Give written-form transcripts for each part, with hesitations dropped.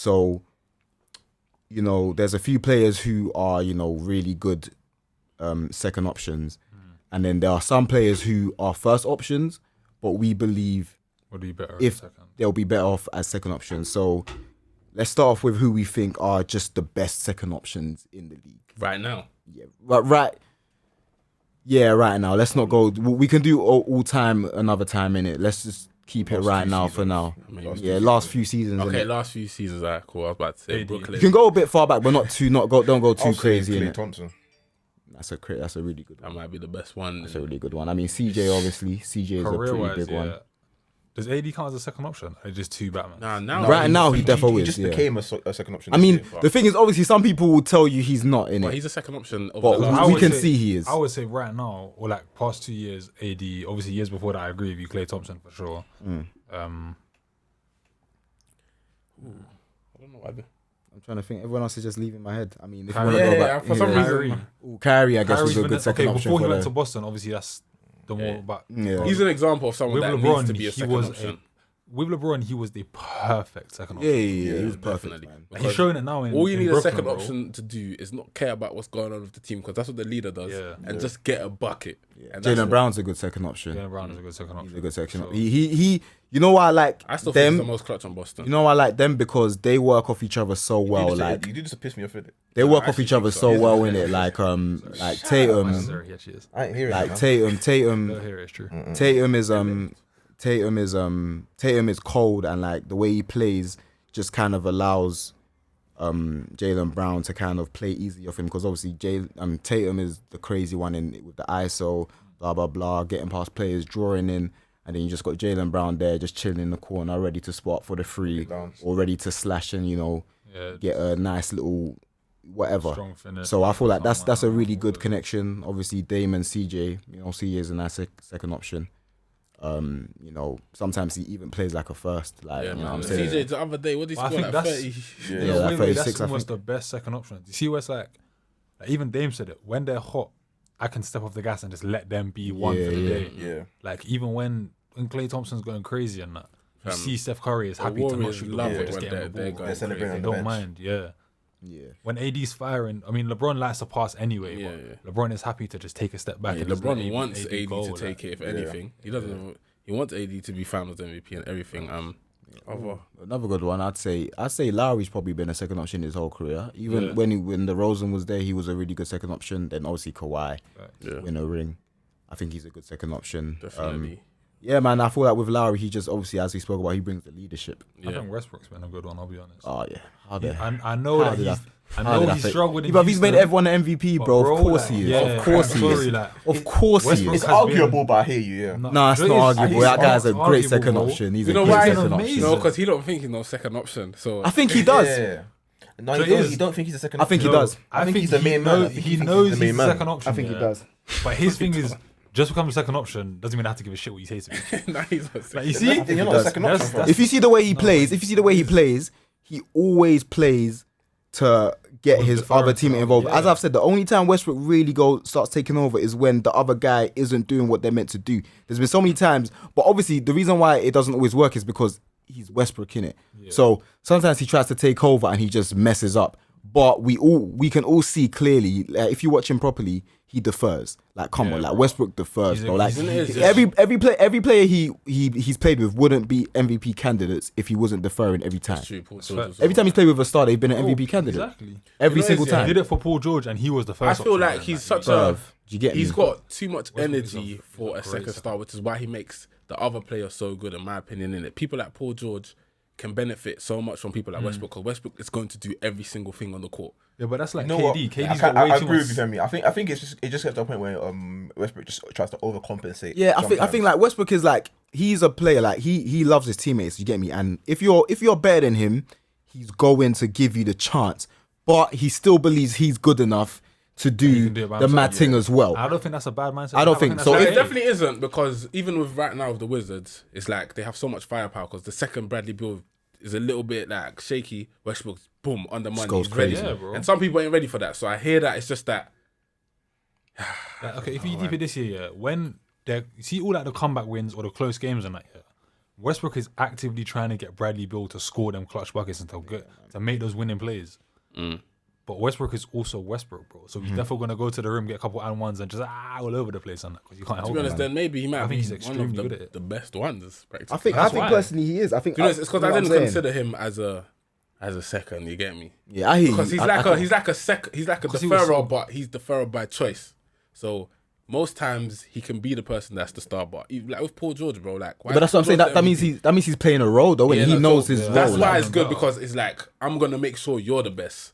So, there's a few players who are, really good second options. And then there are some players who are first options, but we believe would be better they'll be better off as second options. So let's start off with who we think are just the best second options in the league. Right now? Yeah, right. Yeah, right now. Let's not go. We can do all time another time, innit? Let's just keep it right now for now. Last few seasons. Okay, last few seasons, alright, cool. I was about to say Brooklyn. You can go a bit far back, but don't go too crazy. Klay Thompson. That's a really good one. That might be the best one. That's a really good one. I mean, CJ, obviously. CJ is a pretty big one. Does AD count as a second option? Or just two Batman? Now he definitely is. He just became a second option. I mean, the thing is, obviously, some people will tell you he's not in it. He's a second option. But we can see he is. I would say right now, or like past 2 years, AD. Obviously, years before that, I agree with you, Klay Thompson for sure. I don't know why. I'm trying to think. Everyone else is just leaving my head. I mean, if Kyrie, you want to go back, for some reason, Kyrie, I guess, was a good second option. Before he went to Boston, obviously that's the more. But he's an example of someone that needs to be a second option. With LeBron, he was the perfect second option. Yeah, he was perfect. He's showing it now. All you need Brooklyn, a second option to do is not care about what's going on with the team, because that's what the leader does, and just get a bucket. Yeah. Jaylen Brown's a good second option. Jaylen Brown is a good second option. He's a good second option. He you know why I like I still them? think he's the most clutch on Boston. You know why I like them? Because they work off each other so well. Like you do just piss me off, innit? They work off each other so well in it. Like Tatum, I ain't hearing like Tatum. Tatum is true. Tatum is cold, and like the way he plays just kind of allows Jaylen Brown to kind of play easy off him, because obviously Tatum is the crazy one with the ISO, blah blah blah, getting past players, drawing in, and then you just got Jaylen Brown there just chilling in the corner, ready to spot for the free, or ready to slash and get a nice little whatever. So I feel like that's a really good connection. Obviously Dame and CJ, CJ is a nice second option. Sometimes he even plays like a first. Like, what I'm saying? CJ the other day, what did he score? Like 30? Like 36. That's almost the best second option. You see where it's like even Dame said it. When they're hot, I can step off the gas and just let them be one for the day. Yeah. Like even when Klay Thompson's going crazy and that, you see Steph Curry is happy to not shoot the ball, just get the ball. They're celebrating. They don't mind. Yeah. When AD's firing, I mean, LeBron likes to pass anyway. But LeBron is happy to just take a step back. And LeBron wants AD to take it, if anything. He doesn't. He wants AD to be Finals MVP and everything. Another good one, I'd say Lowry's probably been a second option his whole career. Even when the Rosen was there, he was a really good second option. Then obviously Kawhi, win a ring. I think he's a good second option. Definitely. Yeah, man. I feel like with Lowry, he just obviously, as we spoke about, he brings the leadership. I think Westbrook's been a good one. I'll be honest. Oh yeah. I know that he's struggled. But he's made everyone an MVP, bro. Of course he is. Of course he is. Of course he is. It's arguable, but I hear you. Yeah. No, it's not arguable. That guy's a great second option. He's a great second option. No, because he don't think he's no second option. So I think he does. Yeah. No, you don't think he's a second option. I think he does. I think he's the main man. He knows he's the second option. I think he does. But his thing is, just become a second option doesn't mean I have to give a shit what you say to me. Like, you see, you're not a second option. If you see the way he plays, he always plays to get his other teammate involved. As I've said, the only time Westbrook really starts taking over is when the other guy isn't doing what they're meant to do. There's been so many times, but obviously the reason why it doesn't always work is because he's Westbrook in it. So sometimes he tries to take over and he just messes up. But we can all see clearly, if you watch him properly, he defers. Like, come on, like Westbrook defers, bro. Like every player he's played with wouldn't be MVP candidates if he wasn't deferring every time. Every time he's played with a star, they've been an MVP candidate. Exactly. Every single time. He did it for Paul George, and he was the first. I feel like he's such a. He's me? got too much energy for a second star, which is why he makes the other players so good, in my opinion. In it, people like Paul George can benefit so much from people like Westbrook, because Westbrook is going to do every single thing on the court. Yeah, but that's like KD. KD's got way I too agree much. with you, Femi. I think it just gets to the point where Westbrook just tries to overcompensate. Yeah, I think like Westbrook is like, he's a player, like he loves his teammates, you get me? And if you're better than him, he's going to give you the chance. But he still believes he's good enough to do the mad thing as well. I don't think that's a bad mindset. I don't think so. It definitely isn't, because even with right now with the Wizards, it's like they have so much firepower, because the second Bradley Beal is a little bit like shaky. Westbrook's boom on the money, he's ready. Yeah, bro. And some people ain't ready for that. So I hear that it's just that. Okay, if you deep it this year, when you see all like the comeback wins or the close games and that, Westbrook is actively trying to get Bradley Beal to score them clutch buckets and to make those winning plays. But Westbrook is also Westbrook, bro. So he's definitely gonna go to the rim, get a couple and ones, and just all over the place on that because you can't help To be him. honest, then maybe he might be he's one extremely of good at it. the best ones. I think why. personally he is. I think To be honest, it's because you know I what didn't I'm saying? consider him as a second. You get me? Yeah, I hear you. Because he's like a deferral, but he's deferral by choice. So most times he can be the person that's the star. But like with Paul George, bro, like why But that's what I'm saying. That means he's playing a role though, and he knows his role. That's why like. it's good because it's like I'm gonna make sure you're the best.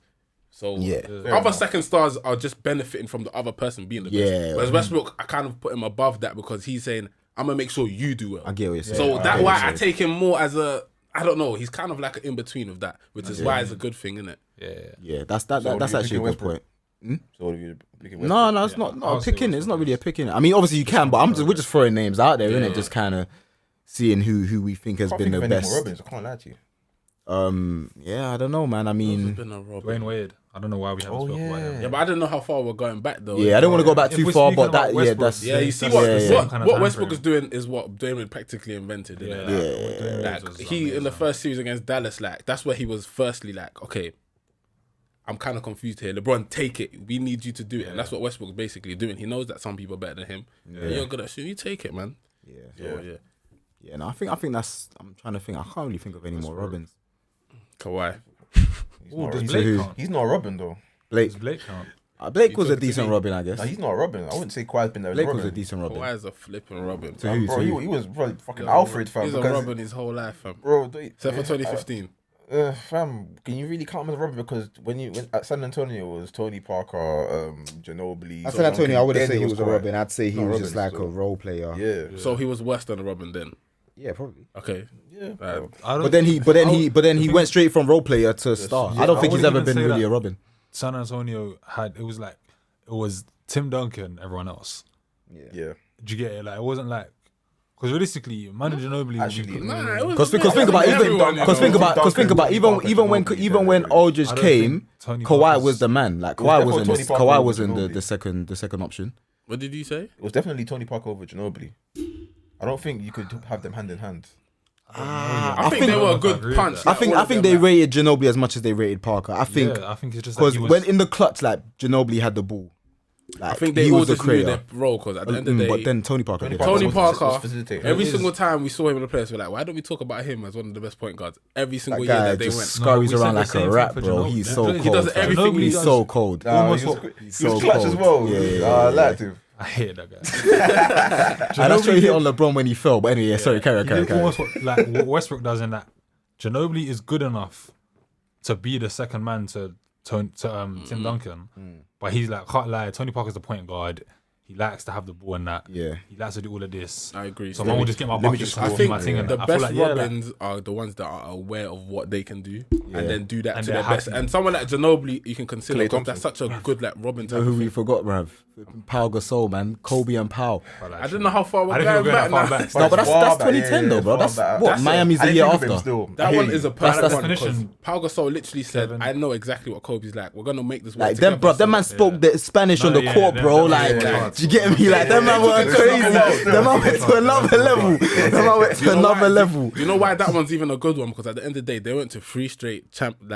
So Yeah. other second stars are just benefiting from the other person being the best. Yeah. Whereas Westbrook, I kind of put him above that because he's saying I'm gonna make sure you do well. I get what you're saying. So I that's get why what I you're saying. take him more as a. I don't know. He's kind of like an in between of that, which is why it's a good thing, isn't it? Yeah, that's what do that's you actually a think good Westbrook? point. So what are you picking? No, it's not a picking. It's not really a picking. I mean, obviously you can, but we're just throwing names out there, innit? Just kind of seeing who we think has been the best. Robbins, I can't lie to you. Yeah, I don't know, man. I mean, Dwayne Wade. I don't know why we haven't spoken about him. Yeah, but I don't know how far we're going back though. yeah, I don't want to go back If too we're far, speaking but about that Westbrook, that's Yeah, you see That's what the same kind of what time Westbrook frame. is doing is what Dwayne Wade practically invented. innit? Like he in the first series against Dallas, like that's where he was firstly like, okay, I'm kind of confused here. LeBron, take it. We need you to do it, and that's what Westbrook's basically doing. He knows that some people are better than him. Yeah. You're good at shooting. You take it, man. Yeah. No, I think that's. I'm trying to think. I can't really think of any more Robins. Kawhi. He's not a Robin though. Blake. Does Blake count? Blake was a decent Robin, I guess. No, he's not a Robin. I wouldn't say Kawhi's been there. Blake Robin. was a decent Robin. Kawhi is a flipping Robin. To who? Bro, To he who? was probably fucking Alfred, fam. He's a because- Robin his whole life, fam. Bro, Except for 2015. Fam, can you really count him as a Robin? Because when at San Antonio it was Tony Parker, Ginobili. At San Antonio, I wouldn't Then say he was a Kawhi. Robin. I'd say he Not was Robin, just like so- a role player. Yeah. So he was worse than a Robin then. Yeah, probably. Okay. Yeah. But then he went straight from role player to star. I don't think he's wouldn't ever even been say really that. a Robin. San Antonio it was Tim Duncan, everyone else. Yeah. Did you get it? Like it wasn't like because realistically, Manu Ginobili. Actually, Nah, it was Because think everyone, about you know. even when Aldridge I don't came, think Tony Kawhi Parker's- was the man. Like was Kawhi definitely Tony Parker Kawhi over wasn't Ginobili. the second option. What did you say? It was definitely Tony Parker over Ginobili. I don't think you could have them hand in hand. I think they were a good agree with punch. that. I think they rated Ginobili as much as they rated Parker. I think Yeah, I think it's just because like when in the clutch, like Ginobili had the ball. Like, I think they he all was the just knew creator. their role because at the end of the day, But then Tony Parker did. Tony was Parker, facilitating. every single time we saw him in the place, we're like, why don't we talk about him as one of the best point guards? Every single That year guy that they just went. scurries we said around the like same a thing rat, for bro. Ginobili. He's He so does cold. fam. everything he He's does. so cold. He He's was so clutch cold. as well. Yeah. I liked him. I hate that guy. And that's why he hit on LeBron when he fell. But anyway, sorry, carry He did on. almost what Westbrook does in that. Ginobili is good enough to be the second man to Tim Duncan, but he's like can't lie. Tony Parker's the point guard. He likes to have the ball and that. Yeah. He likes to do all of this. I agree. So I will just get my me bucket just- score, I do think my thing. and the I best feel like, yeah, like, Robins are the ones that are aware of what they can do and then do that And to they're their best. happy. And someone likeGinobili, you can consider Klay because that's Thompson. such a good like Robin You know type who of we thing. forgot, bruv? Pau Gasol, man. Kobe and Pau. I don't know how far I we're didn't think going we were back going that now. far back. No, but that's far back, 2010 yeah, though, bro. far That's back. what That's Miami's I the didn't year think of him after. still. That I hear one you. is a perfect That's one because definition. Pau Gasol literally said, Kevin. I know exactly what Kobe's like. We're going to make this work Like together. them, bro. Them man spoke the Spanish on No, the yeah, court, them- bro. them- Like, yeah. do you get me? Like, them man were crazy. Them man went to another level. Them man went to You know why? another level. Do you know why that one's even a good one? Because at the end of the day, they went to 3 straight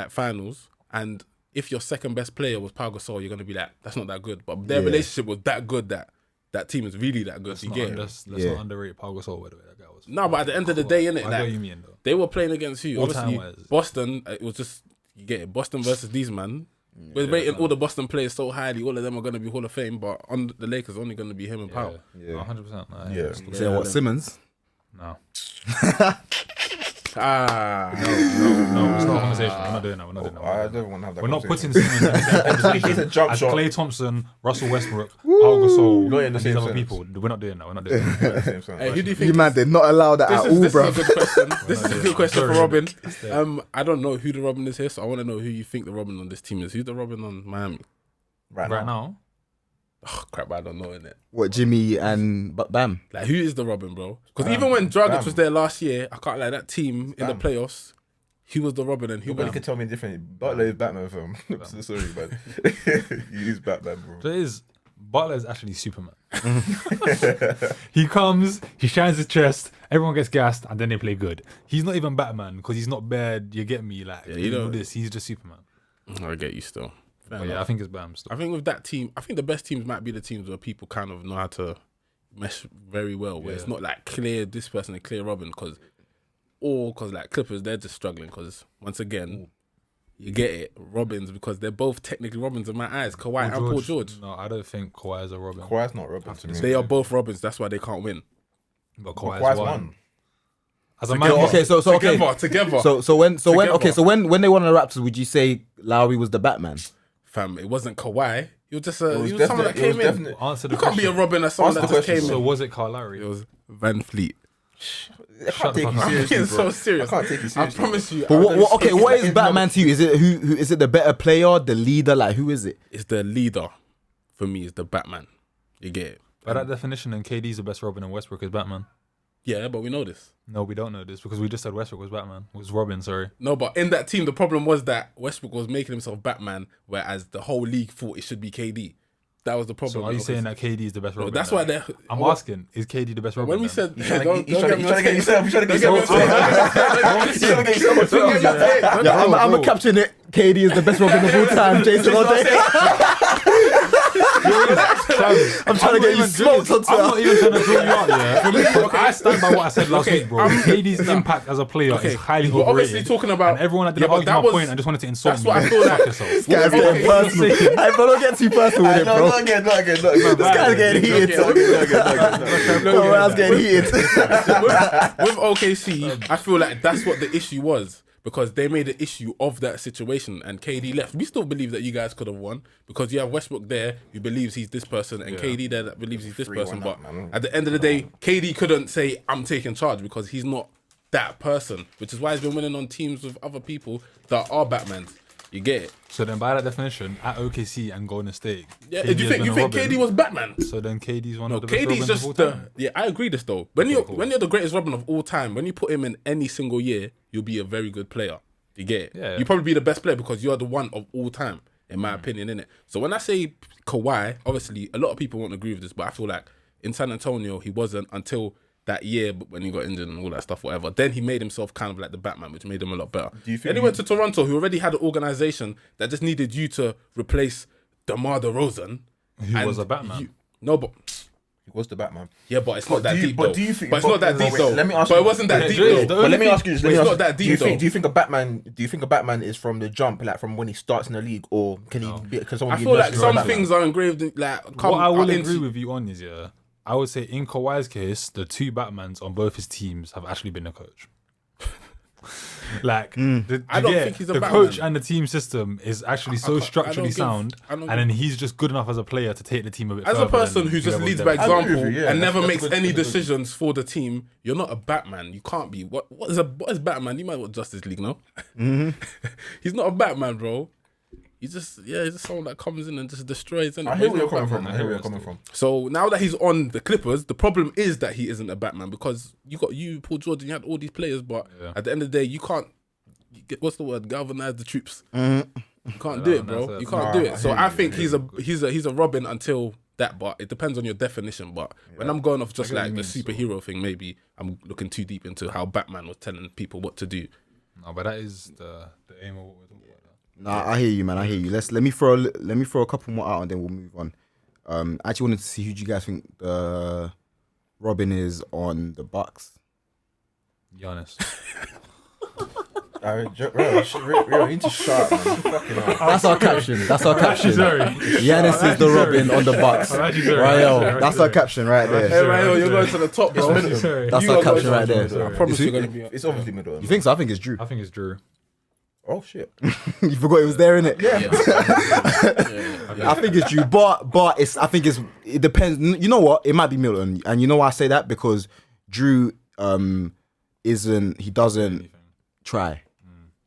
finals, and if your second best player was Pau Gasol, you're gonna be like, that's not that good. But their relationship was that good that that team is really that good. You get it? Let's Yeah. not underrate Pau Gasol, by the way. That guy was. No, but at the end of the day, innit, I get like what you mean though. they were playing against who? All-time Obviously, wise. Boston. It was just you get it. Boston versus these man. We're rating all the Boston players so highly. All of them are gonna be Hall of Fame, but on the Lakers, only gonna be him and Pau. Yeah, 100%. Yeah. Saying what, Simmons? No, Ah, no, it's not a conversation. We're not doing that. We're not doing that. I don't want to have that. We're not putting conversation. Simmons in the same conversation He's a jump as shot. Klay Thompson, Russell Westbrook, Pau Gasol, Not in and the these same other sense. people. We're not doing that. We're not doing that. hey, who do you You think? man did not allow that at all, This bro. is a good question. This is a good question for Sorry. Robin. I don't know who the Robin is here, so I want to know who you think the Robin on this team is. Who's the Robin on Miami? Right Right now. now, Oh, crap, I don't know, innit? What, Jimmy and Bam? Like, who is the Robin, bro? Because even when Dragic Bam. was there last year, I can't like that team in the Bam. playoffs. Who was the Robin and who Nobody was can tell me different. Butler is Batman, fam. I'm so sorry, man. He is Batman, bro. there is Butler is actually Superman. He comes, he shines his chest, everyone gets gassed, and then they play good. He's not even Batman because he's not bad. You get me? Like, you know this. He's just Superman. I get you still. But yeah, I think it's Bam still. I think with that team, I think the best teams might be the teams where people kind of know how to mesh very well. Where it's not like clear this person and clear Robin, because like Clippers, they're just struggling because once again. You get it, Robins, because they're both technically Robins in my eyes. Kawhi and Paul George. No, I don't think Kawhi is a Robin. Kawhi's not Robin to me. They are both Robins. That's why they can't win. But Kawhi's one. As a Together. man, Okay, so Together. So when they won the Raptors, would you say Lowry was the Batman? Fam, it wasn't Kawhi. He was just he was definitely- someone that it came was in. definitely- answer the You can't be a question. Robin as someone Answer that the just came question. So in. was it Kyle Lowry? It was Van Fleet. I can't take you fuck up. seriously, It's bro. so serious. I can't take you I seriously. promise you. But I'm gonna say what it's is Batman to you? Is it who is it the better player, the leader? Like who is it? It's the leader. For me, is the Batman. You get it? By that definition, then KD's the best Robin and Westbrook is Batman. Yeah, but we know this. No, we don't know this because we just said Westbrook was Batman. It was Robin, sorry. No, but in that team, the problem was that Westbrook was making himself Batman, whereas the whole league thought it should be KD. That was the problem. So are you saying that KD is the best No, Robin? that's then? why they're. I'm asking, is KD the best Robin? When we then? said, He's trying don't to get me on get yourself. He's trying to get Don't yourself. He's trying to get yourself. Don't get me on tape. Don't get me Yeah, on- I'm gonna caption it. KD is the best Robin of all time. Jason O'Day. I'm trying to get you smoked on I'm not Twitter. even trying to draw you out, yeah. okay. I stand by what I said last Okay, week, bro. KD's impact as a player is highly We're overrated. obviously talking about. And everyone that didn't but argue that my was- point and just wanted to insult that's me. what I man. thought, Fuck like- yourself. This guy's Okay. getting personal. Hey, bro, don't get too personal with it, No, bro. not again. This guy's getting heated. Bro, I was getting heated. With OKC, I feel like that's what the issue was. Because they made an issue of that situation and KD left. We still believe that you guys could have won because you have Westbrook there who believes he's this person and KD there that believes he's this 3-1 person. But up, man. at the end of the day, KD couldn't say, I'm taking charge because he's not that person, which is why he's been winning on teams with other people that are Batmans. You get it? So then, by that definition, at OKC and Golden State, Yeah. KD Do has you been think a Robin. KD was Batman? So then KD's one No, of the best KD's Robins of all just the. time. Yeah, I agree this though. When you're the greatest Robin of all time, when you put him in any single year, you'll be a very good player. You get it? Yeah. You probably be the best player because you're the one of all time, in my opinion, innit? So when I say Kawhi, obviously a lot of people won't agree with this, but I feel like in San Antonio he wasn't until that year, but when he got injured and all that stuff, whatever. Then he made himself kind of like the Batman, which made him a lot better. Then he went to Toronto, who already had an organization that just needed you to replace DeMar DeRozan. Who was a Batman? No, but He was the Batman. yeah, but it's not that deep But though. do you think? But it's not that deep wait, though. Let me ask But you. it wasn't that Okay, deep Dre, though. the But let me ask you this. But Let me it's ask not that deep though. Do you think a Batman? Do you think a Batman is from the jump, like from when he starts in the league, or can he? Can someone? I be feel like nurtured some by things are engraved in, like. What I will are agree with you on is, yeah, I would say in Kawhi's case, the two Batmans on both his teams have actually been the coach. Like, I don't think he's a the Batman. coach and the team system is actually so can't- structurally I don't sound, give- I don't and then he's just good enough as a player to take the team a bit As a further person than who just whoever leads was by there. I agree example with you, yeah. and never That's makes good, any that's good. decisions for the team, you're not a Batman. You can't be. What is Batman? You might want Justice League, no? He's not a Batman, bro. He's just someone that comes in and just destroys. I hear where you're coming from. I hear where you're coming from. So now that he's on the Clippers, the problem is that he isn't a Batman because you got Paul George, and you had all these players, but at the end of the day, you can't. What's the word? Galvanize the troops. You can't do it, bro. You can't do it. So I think he's a Robin until that, but it depends on your definition. But when I'm going off just like the superhero thing, maybe I'm looking too deep into how Batman was telling people what to do. No, but that is the aim of what we're talking about. Nah, I hear you, man. I hear you. Let me throw a couple more out and then we'll move on. I actually wanted to see who do you guys think Robin is on the Bucks. Giannis. Bro, you need to shut up, man. Fucking hell. That's our caption. That's our caption. Sorry. Giannis is the Robin on the Bucks. I'm actually sorry. Rayo, that's our caption right Hey, there. Rayo, you're going to the top, bro. Sorry. That's You our are going caption right to- there. I promise you're going to be. It's obviously middle. You think so? I think it's Drew. I think it's Drew. Oh shit. You forgot it was there, innit? Yeah. I think it's Drew, but it depends. You know what? It might be Milton, and you know why I say that because Drew doesn't try.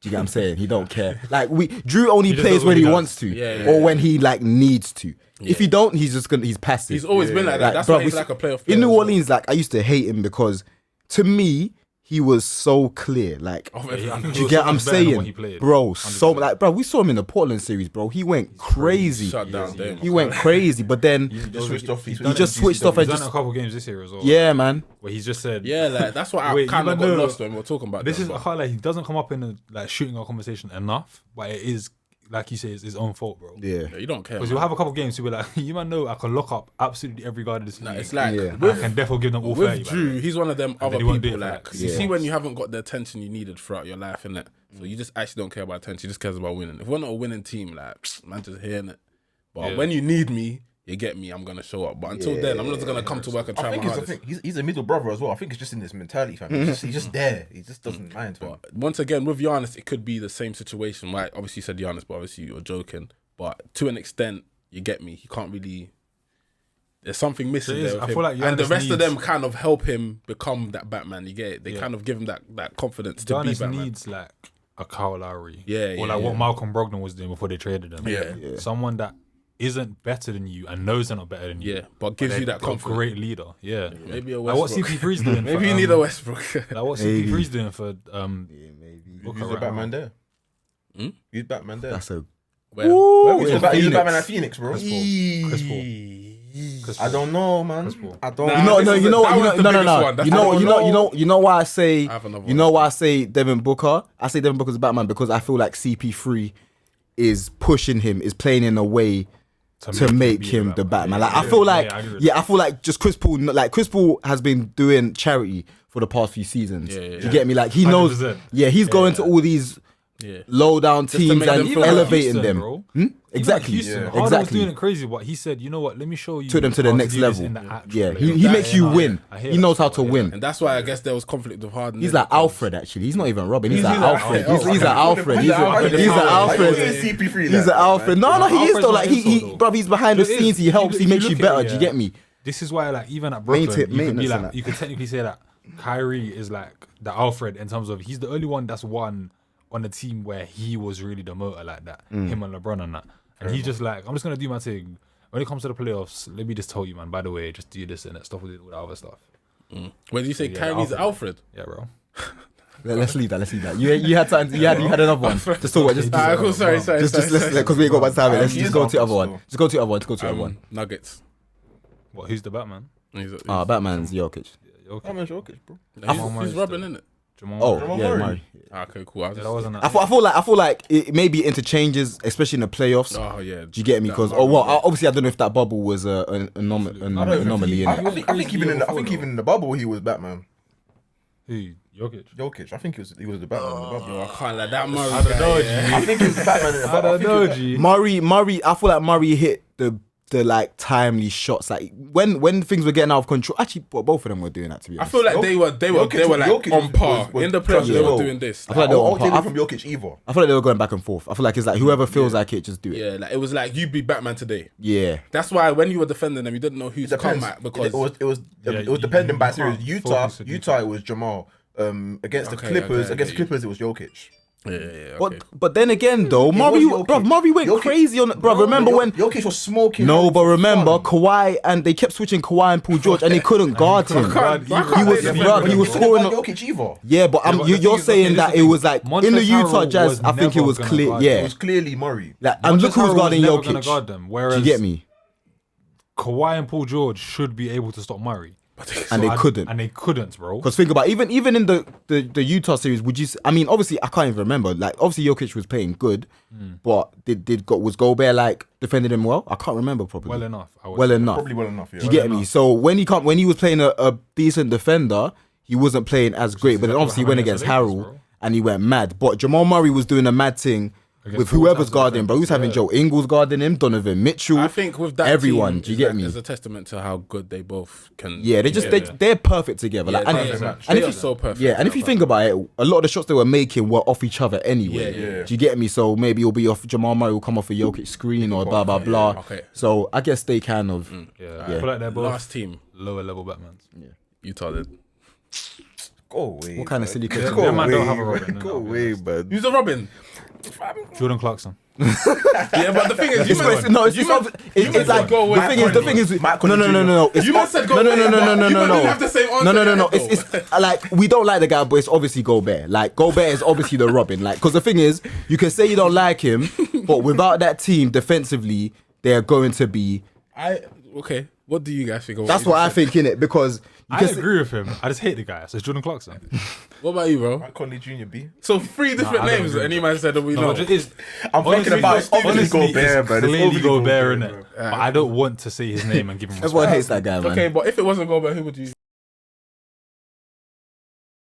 Do you get what I'm saying? He don't care. Like Drew only just plays does when what he he wants to, Yeah, or when he like needs to. If he don't, he's passive. He's always been like that. That's bro, why he's like a playoff player in New as well. Orleans. Like I used to hate him because to me he was so clear. Like, Of Yeah, I everyone. think do he you was get so what I'm much better than what he saying, played. bro? So 100%. like, bro, we saw him in the Portland series, bro. He went crazy. Shut down. Dame. He went crazy, but then He just switched off. he just switched off He's and done just a couple games this year as well. yeah, man. Where he's just said, Yeah, like that's what I Wait, kind of even got though- lost when we were talking about this them, is, I but- can't like, he doesn't come up in a like shooting our conversation enough, but it is, like you say, it's his own fault, bro. Yeah, Yeah, you don't care. Because man. you'll have a couple games, you'll be like, you might know I can lock up absolutely every guard in this league. It's like Yeah. I can definitely give them all 30. with Drew, he's one of them other then he won't do people. it for Like that. you Yeah. see when you haven't got the attention you needed throughout your life, innit? So you just actually don't care about attention. You just cares about winning. If we're not a winning team, like man, just hearing it. But Yeah. when you need me, you get me. I'm gonna show up. But until then, I'm not just gonna come to work and I try think my it's, I hardest. think he's a middle brother as well. I think it's just in this mentality, fam. He's just there. He just doesn't mind. Fam. But once again, with Giannis, it could be the same situation. Right? Obviously, you said Giannis, but obviously you're joking. But to an extent, you get me. He can't really. There's something missing There is. there. With I him. feel like and the Giannis rest of needs- them kind of help him become that Batman. You get it? They Yeah. kind of give him that confidence to be Giannis Batman. needs like a Kyle Lowry. Yeah, Or yeah, like what yeah. Malcolm Brogdon was doing before they traded him. Yeah. Someone that isn't better than you and knows they're not better than you. Yeah, but gives you that A confidence. great leader. Yeah. Maybe a Like what Westbrook. CP3's doing. Maybe for, you need a Westbrook. Like what Maybe. CP3's doing for maybe. Booker Who's the right Batman now. there? Hmm? Who's Batman there? That's a Where? He's the Phoenix. Batman at Phoenix, bro. Chris I don't know, man. Chris Paul. I don't. Nah, You know, this no, is you the- know, that you was know, the no, no, biggest no. one. That's You the know, one. you know why I say, I have another you one. know why I say Devin Booker. I say Devin Booker's Batman because I feel like CP3 is pushing him, is playing in a way to make him the Batman. Like I feel like, I agree with I feel like just Chris Paul. Like Chris Paul has been doing charity for the past few seasons. Yeah, yeah, Do you get me? Like he knows. 100%. Yeah, he's going to all these Yeah. low down to teams make and them feel like elevating Houston, them. bro. Exactly. Houston, Yeah. Harden was Exactly. doing it crazy, but he said, you know what? Let me show you. Took them to the how next do this level. in the actual Yeah, play. he makes you I win. hear He that knows how still, to yeah. win. And that's why I guess there was conflict with Harden. He's there like because- Alfred, actually. He's not even Robin. He's like like Alfred. Alfred. He's like Alfred. He's Alfred. an Alfred. CP3 He's an Alfred. No, he is Alfred's though. not Like he, also, though. bro, he's behind the It is. scenes. He helps. If He you makes you look at better. it, Do you yeah. get me? This is why, like, even at Brooklyn, you could be Maintenance and like, that. you could technically say that Kyrie is like the Alfred in terms of he's the only one that's won on a team where he was really the motor like that. Him and LeBron and that. And he's just like, I'm just gonna do my thing. When it comes to the playoffs, let me just tell you, man. By the way, just do this and that stuff with the other stuff. When you say Yeah, Kyrie's Alfred. Alfred. Yeah, bro. Let's leave that. Let's leave that. You had time. You had another one. Just talk. Just Alright, cool. Sorry. let's because we ain't got much time. Let's he just is go to the other Alfred one. Just go to the other one. Just go to the other one. Nuggets. What? Who's the Batman? Batman's Jokic. Yeah, okay. Batman's Jokic, bro. Who's Robin in it? Jamal Oh, Murray. yeah, Murray. Murray. Okay, cool. I was Yeah, just, that wasn't. I feel like it maybe interchanges, especially in the playoffs. oh yeah. Do you get me? Because obviously I don't know if that bubble was an anomaly. I think even in the bubble he was Batman. Who? Jokic. Jokic. I think he was the Batman in the bubble. Yo, I can't let that Murray. I don't know, guy, G. I think he was the Batman in the I bubble. don't know, G. Murray. I feel like Murray hit the like timely shots. Like when things were getting out of control. Actually, both of them were doing that. To be I honest, feel like they were like Jokic on par was in the playoffs. They yeah. were doing this. I feel like I they were on won't take par. it from Jokic either. I feel like they were going back and forth. I feel like it's like whoever feels like it, just do it. Yeah, like it was like you be Batman today. Yeah. That's why when you were defending them, you didn't know who to come at because it was Yeah, depending by you series. can't Utah focus on it was Jamal. Against the Okay, Clippers, okay, against okay. Clippers it was Jokic. yeah. But then again though, Murray went Jokic. crazy on. Bro, remember when? Jokic was smoking? No, out but for remember fun. Kawhi and they kept switching Kawhi and Paul George and they couldn't guard him. He was scoring. Jokic either. Yeah, but Yeah, but the thing you're is, saying okay, that this it is was like Montrezl in the Utah Harrell Jazz. was I think it never was gonna clear. guard It Yeah, was clearly Murray. like and look Montrezl who's Harrell guarding was never gonna guard Jokic. them. Do Whereas you get me? Kawhi and Paul George should be able to stop Murray. And they couldn't. And they couldn't, bro. Because think about it, even in the Utah series, would you? I mean, obviously I can't even remember. Like obviously Jokic was playing good, but was Gobert like defending him well? I can't remember properly. Well enough. I would Well say. enough. Probably well enough. Yeah. Do you get me? So when he was playing a decent defender, he wasn't playing as great. But then exactly obviously he what went happened against against the Lakers, Harrell bro. and he went mad. But Jamal Murray was doing a mad thing Against with all whoever's types of guarding, bro. He was having defenders, Joe Ingles guarding him, Donovan Mitchell. I think with that everyone. team, Do you get me? It's a testament to how good they both can. Yeah, they're perfect together. Yeah, Like, and, perfect and match. if They you, are so perfect. yeah, and if you think about it, a lot of the shots they were making were off each other anyway. Yeah. Do you get me? So maybe it'll be off Jamal Murray will come off a Jokic screen or blah blah blah. Okay. So I guess they kind of Yeah, I Yeah. feel like they're both Last team, lower level Batmans. Utah did. Go away. what kind of silly Them question? man don't have a Robin. Go away, man. Who's the Robin? Jordan Clarkson. Yeah, but the thing is, It's like the thing is. No. You man said Gobert. No. You didn't have the same answer. No. It's like we don't like the guy, but it's obviously Gobert. Like Gobert is obviously the Robin. Like, because the thing is, you can say you don't like him, but without that team defensively, they are going to be. Okay. What do you guys think? That's what I think, innit? Because I agree with him. I just hate the guy. So it's Jordan Clarkson. What about you, bro? Mike Conley Jr. B. So 3 different names, and you man said that we know. I'm thinking about obviously Gobert, but clearly Gobert, innit? But I don't want to say his name and give him. Everyone hates that guy, man. Okay, but if it wasn't Gobert, who would you?